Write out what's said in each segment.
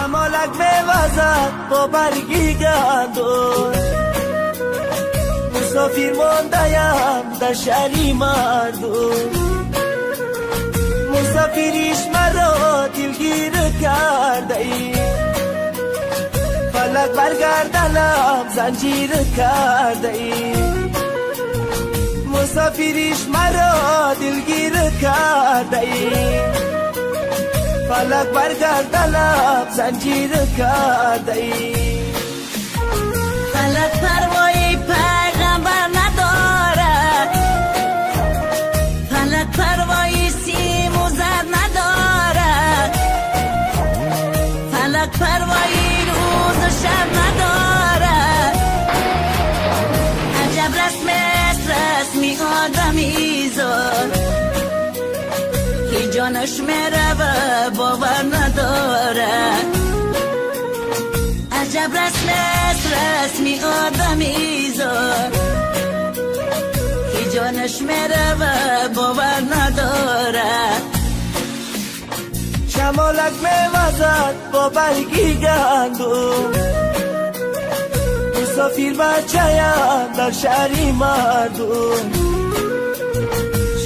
شمالک میوزد با برگی گندون، مسافر مانده‌ام در شهری مردم، مسافریش مرا دلگیر کرده ای، فلک برگردنم زنجیر کرده ای، مسافریش مرا دلگیر کرده ای، فلک برگردنم زنجیر کرده ای. فلک پروایی پیغمبر ندارد، فلک پروایی سیم و زر ندارد، فلک پروایی روز و شب ندارد. عجب رسم است رسمی آدمی زاد که جانش میره و باور ندارد. عجب رسم است رسمی آدمی زاد که جانش میره و باور ندارد. شمالک میوزد با برگی گندم، مسافر بچه‌ام در شهری مردم،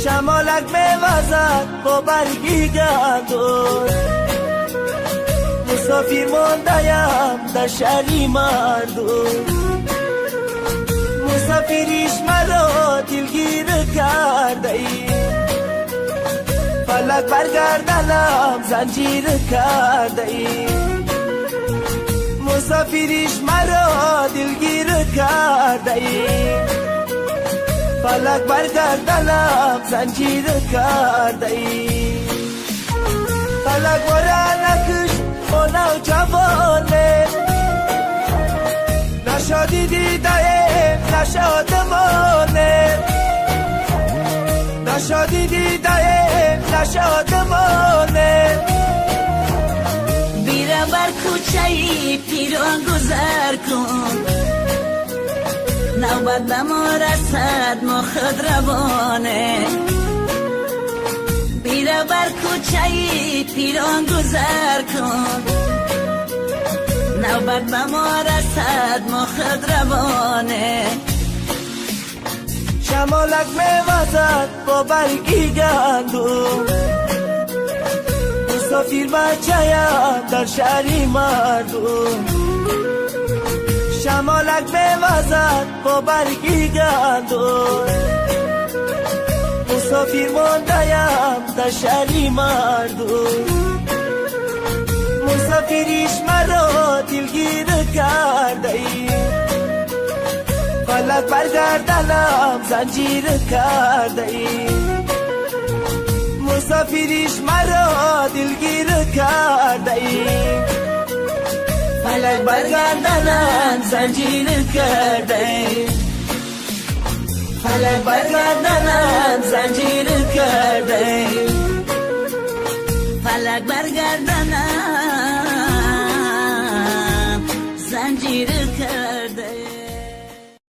شمالک میوزد با برگی گندم، مسافر مانده‌ام در شهری مردم، مسافریش مرا دلگیر کرده ای، فلک برگردنم زنجیر کرده ای، مسافریش مرا دلگیر کرده ای، فلک برگردنم زنجیر کرده ای. فلک برا نکش با نوجوانه، نشادی دیده نشادمانه، نشادی دیده نشادمانه. بیره بر کوچه پیران گذر کن، نوبت به ما رسد ما خود روانه. بیره بر کوچه پیران گذر کن، نوبت به ما رسد ما خود روانه. شمالک میوزد با برگی گندم، مسافر بچه‌ام در شهری مردم، شمالک میوزد با برگی گندم، مسافر مانده‌ام در شهری مردم، مسافریش مرا دلگیر کرده ای، فلک برگردنم زنجیر کرده ای، مسافریش مرا دلگیر کرده ای، فلک برگردنم زنجیر کرده ای، فلک برگردنم زنجیر کرده ای، فلک برگردن